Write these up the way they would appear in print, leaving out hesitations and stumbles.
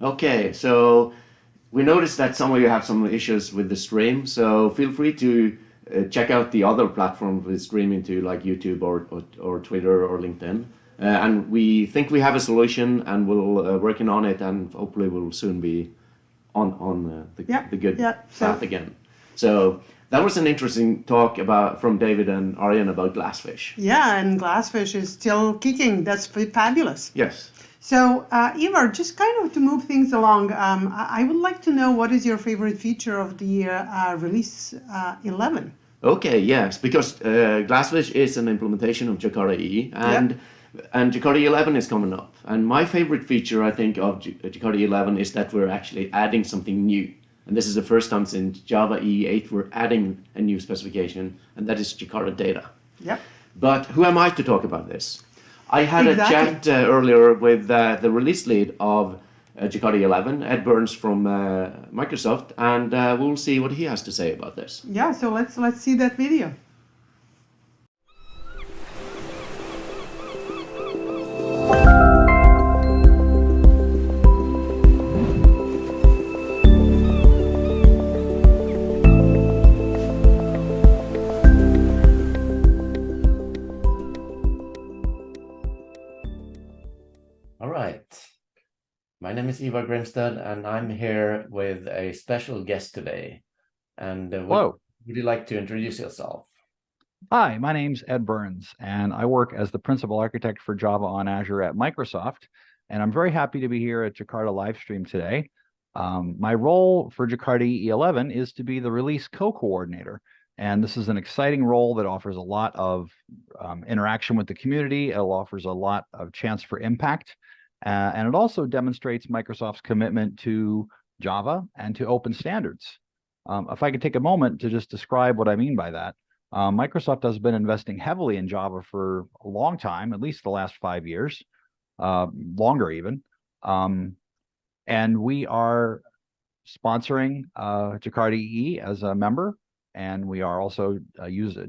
Okay, so we noticed that some of you have some issues with the stream, so feel free to check out the other platforms with streaming to like YouTube or Twitter or LinkedIn. And we think we have a solution and we'll working on it and hopefully we'll soon be Yeah, the good yeah. So path again. So that was an interesting talk about from David and Arjen about glassfish. yeah, and glassfish is still kicking. That's fabulous. Yes. So, Ivar, just kind of to move things along, I would like to know what is your favorite feature of the release 11? Okay, yes, because Glassfish is an implementation of Jakarta EE, Yep. and Jakarta 11 is coming up. And my favorite feature, I think, of Jakarta 11 is that we're actually adding something new. And this is the first time since Java EE8 we're adding a new specification, and that is Jakarta data. Yep. But who am I to talk about this? I had a Exactly. chat earlier with the release lead of Jakarta 11, Ed Burns from Microsoft, and we'll see what he has to say about this. Yeah, so let's see that video. All right. My name is Ivar Grimstad, and I'm here with a special guest today. And Hello. would you like to introduce yourself? Hi, my name's Ed Burns, and I work as the principal architect for Java on Azure at Microsoft. And I'm very happy to be here at Jakarta Livestream today. My role for Jakarta EE11 is to be the release co-coordinator. And this is an exciting role that offers a lot of interaction with the community. It offers a lot of chance for impact. And it also demonstrates Microsoft's commitment to Java and to open standards. If I could take a moment to just describe what I mean by that. Microsoft has been investing heavily in Java for a long time, at least the last 5 years, longer even. And we are sponsoring Jakarta EE as a member, and we are also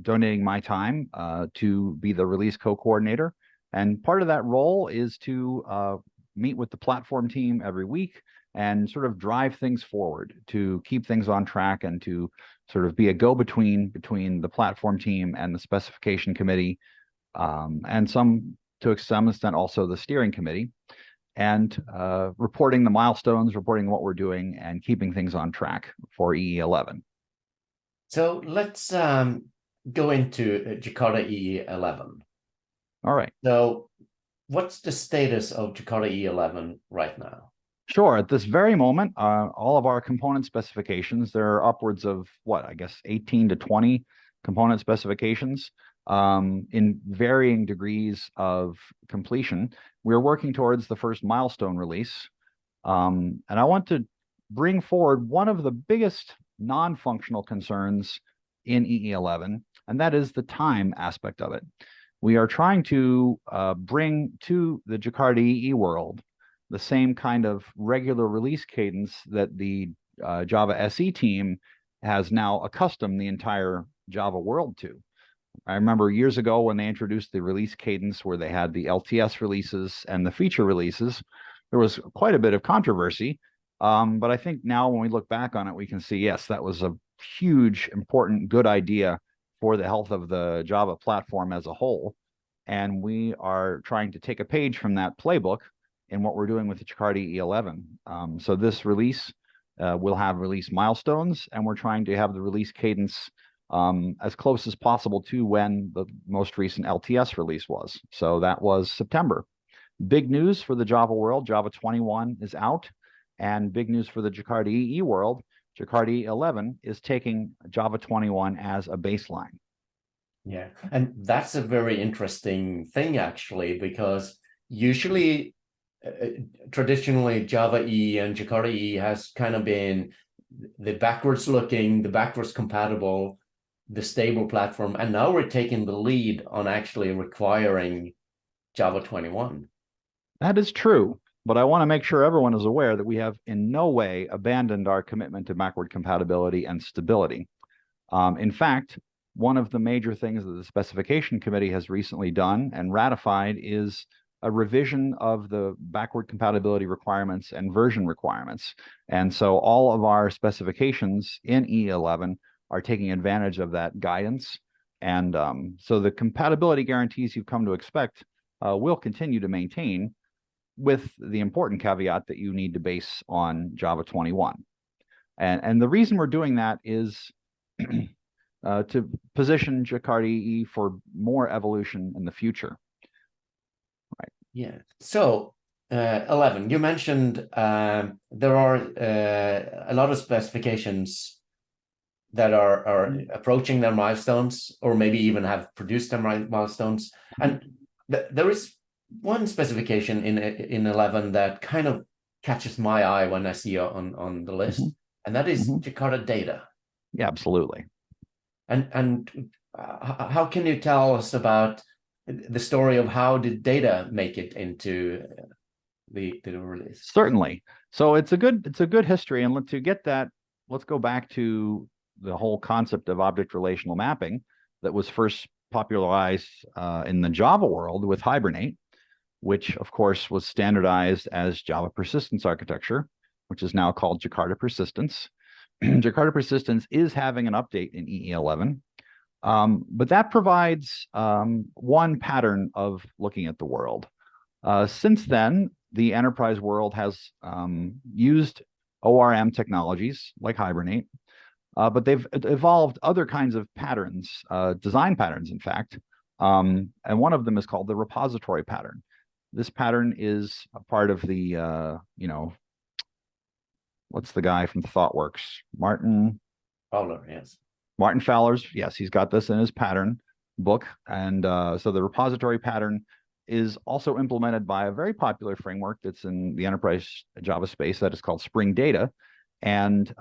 donating my time to be the release co-coordinator. And part of that role is to meet with the platform team every week and sort of drive things forward to keep things on track and to sort of be a go-between between the platform team and the specification committee, and to some extent also the steering committee, and reporting the milestones, reporting what we're doing, and keeping things on track for EE11. So let's go into Jakarta EE11. All right. So what's the status of Jakarta EE11 right now? Sure. At this very moment, all of our component specifications, there are upwards of, 18 to 20 component specifications in varying degrees of completion. We're working towards the first milestone release. And I want to bring forward one of the biggest non-functional concerns in EE11, and that is the time aspect of it. We are trying to bring to the Jakarta EE world the same kind of regular release cadence that the Java SE team has now accustomed the entire Java world to. I remember years ago when they introduced the release cadence where they had the LTS releases and the feature releases, there was quite a bit of controversy. But I think now when we look back on it, we can see, yes, that was a huge, important, good idea for the health of the Java platform as a whole. And we are trying to take a page from that playbook in what we're doing with the Jakarta EE11. So this release will have release milestones, and we're trying to have the release cadence as close as possible to when the most recent LTS release was. So that was September. Big news for the Java world, Java 21 is out, and big news for the Jakarta EE world, Jakarta EE11 is taking Java 21 as a baseline. Yeah, and that's a very interesting thing actually, because usually traditionally Java EE and Jakarta EE has kind of been the backwards looking, the backwards compatible, the stable platform, and now we're taking the lead on actually requiring Java 21. That is true, but I want to make sure everyone is aware that we have in no way abandoned our commitment to backward compatibility and stability. In fact, one of the major things that the specification committee has recently done and ratified is a revision of the backward compatibility requirements and version requirements. And so all of our specifications in E11 are taking advantage of that guidance. And so the compatibility guarantees you've come to expect will continue to maintain, with the important caveat that you need to base on Java 21. And the reason we're doing that is to position Jakarta EE for more evolution in the future. Right. Yeah. So 11, you mentioned there are a lot of specifications that are approaching their milestones, or maybe even have produced their milestones. And there is one specification in 11 that kind of catches my eye when I see it on the list, and that is Jakarta Data. Yeah, absolutely. And how can you tell us about the story of how did data make it into the release? Certainly. So it's a good history, and to get that, let's go back to the whole concept of object relational mapping that was first popularized in the Java world with Hibernate, which of course was standardized as Java Persistence Architecture, which is now called Jakarta Persistence. Jakarta Persistence is having an update in EE11, but that provides one pattern of looking at the world. Since then, the enterprise world has used ORM technologies like Hibernate, but they've evolved other kinds of patterns, design patterns, in fact, and one of them is called the repository pattern. This pattern is a part of the, what's the guy from ThoughtWorks? Martin Fowler, yes. Martin Fowler's, yes, he's got this in his pattern book. And so the repository pattern is also implemented by a very popular framework that's in the enterprise Java space that is called Spring Data. And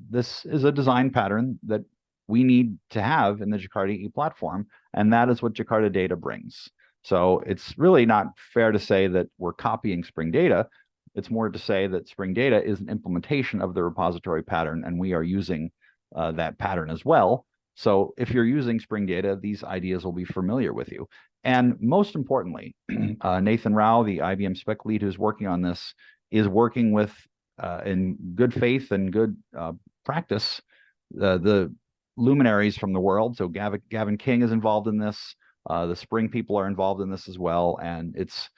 this is a design pattern that we need to have in the Jakarta EE platform, and that is what Jakarta Data brings. So it's really not fair to say that we're copying Spring Data. It's more to say that Spring Data is an implementation of the repository pattern, and we are using that pattern as well. So if you're using Spring Data, these ideas will be familiar with you. And most importantly, Nathan Rao, the IBM spec lead who's working on this, is working with, in good faith and good practice, the luminaries from the world. So Gavin King is involved in this. The Spring people are involved in this as well. And it's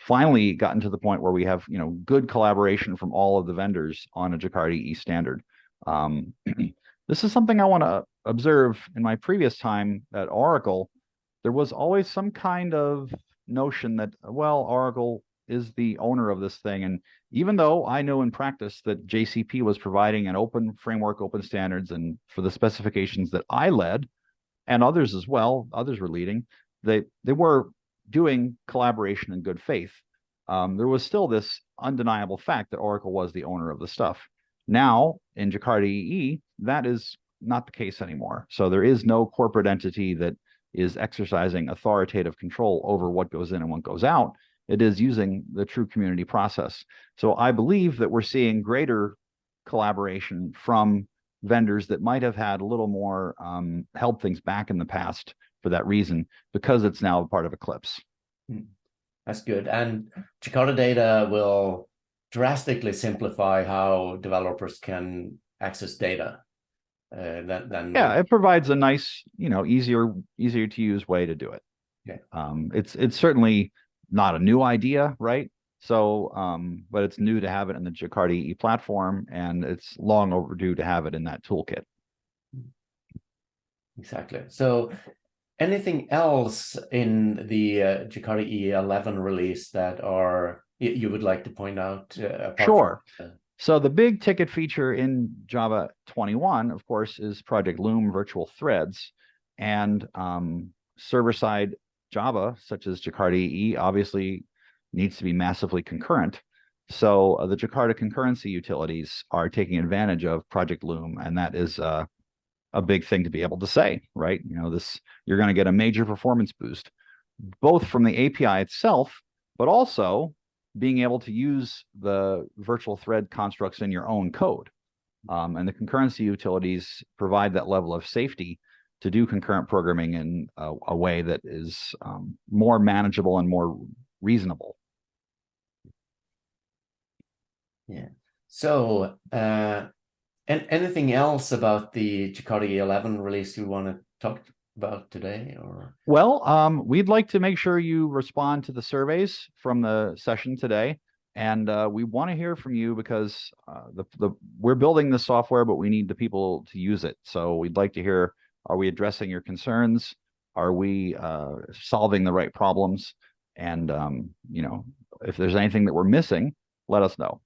finally gotten to the point where we have, good collaboration from all of the vendors on a Jakarta EE standard. This is something I want to observe. In my previous time at Oracle, there was always some kind of notion that, well, Oracle is the owner of this thing. And even though I know in practice that JCP was providing an open framework, open standards, and for the specifications that I led, and others as well, others were leading, they were doing collaboration in good faith. There was still this undeniable fact that Oracle was the owner of the stuff. Now, in Jakarta EE, that is not the case anymore. So there is no corporate entity that is exercising authoritative control over what goes in and what goes out. It is using the true community process. So I believe that we're seeing greater collaboration from vendors that might have had a little more held things back in the past for that reason, because it's now a part of Eclipse. That's good. And Jakarta Data will drastically simplify how developers can access data. It provides a nice, easier to use way to do it. Yeah. It's certainly not a new idea, right? So, but it's new to have it in the Jakarta EE platform, and it's long overdue to have it in that toolkit. Exactly. So, anything else in the Jakarta EE11 release that you would like to point out? Sure. So the big ticket feature in Java 21, of course, is Project Loom virtual threads, and server-side Java, such as Jakarta EE, obviously needs to be massively concurrent. So the Jakarta concurrency utilities are taking advantage of Project Loom, and that is a big thing to be able to say, right? You're going to get a major performance boost, both from the API itself, but also being able to use the virtual thread constructs in your own code. And the concurrency utilities provide that level of safety to do concurrent programming in a way that is more manageable and more reasonable. Yeah. So, and anything else about the Jakarta E11 release you want to talk about today, or? Well, we'd like to make sure you respond to the surveys from the session today. And we want to hear from you because we're building the software, but we need the people to use it. So we'd like to hear, are we addressing your concerns? Are we solving the right problems? And, if there's anything that we're missing, let us know.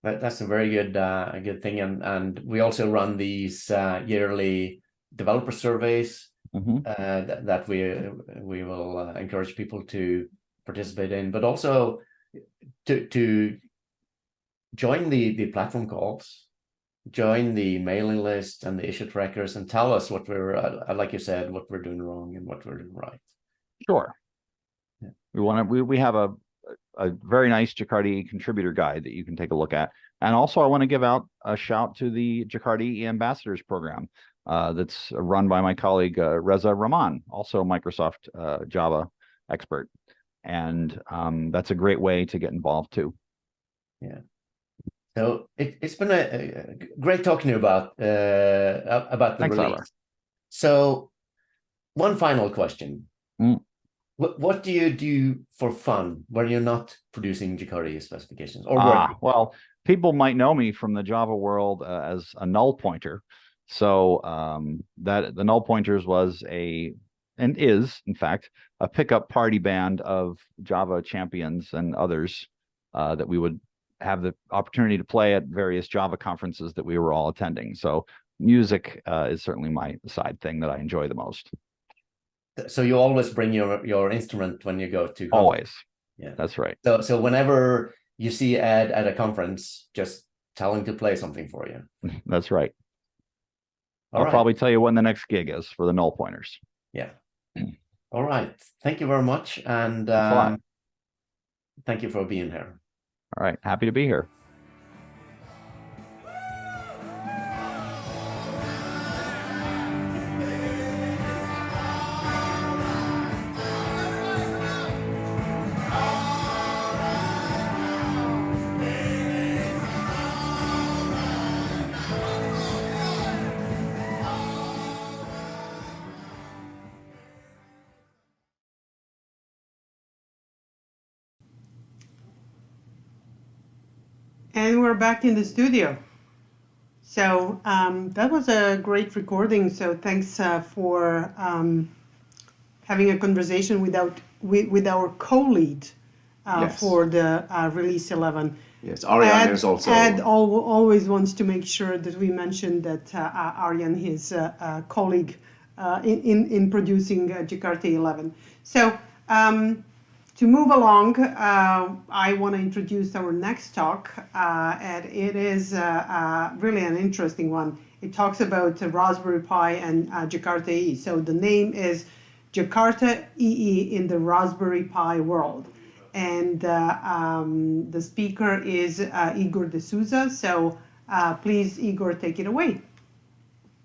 That's a very good thing. And we also run these yearly developer surveys that we will encourage people to participate in, but also to join the platform calls, join the mailing list and the issue trackers, and tell us what we're like you said, what we're doing wrong and what we're doing right. Sure. Yeah. We have a very nice Jakarta EE contributor guide that you can take a look at. And also I want to give out a shout to the Jakarta EE Ambassadors Program that's run by my colleague Reza Rahman, also a Microsoft Java expert. And that's a great way to get involved too. Yeah. So it's been a great talking to you about the Thanks, release. Ivar. So one final question. What do you do for fun when you're not producing Jakarta EE specifications? Or well, people might know me from the Java world as a null pointer. So that the null pointers was and is, in fact, a pickup party band of Java champions and others that we would have the opportunity to play at various Java conferences that we were all attending. So music is certainly my side thing that I enjoy the most. So you always bring your instrument when you go to conference? Always. Yeah, that's right. So whenever you see Ed at a conference, just tell him to play something for you. That's right. All right. Probably tell you when the next gig is for the null pointers. Yeah. All right. Thank you very much. And thank you for being here. All right. Happy to be here. And we're back in the studio. So that was a great recording. So thanks for having a conversation with our co-lead Yes. for the release 11. Yes, Arjan is also. Ed always wants to make sure that we mention that Arjan, his colleague in producing Jakarta 11. So to move along, I want to introduce our next talk, and it is really an interesting one. It talks about Raspberry Pi and Jakarta EE. So the name is Jakarta EE in the Raspberry Pi world. And the speaker is Igor de Souza. So please, Igor, take it away.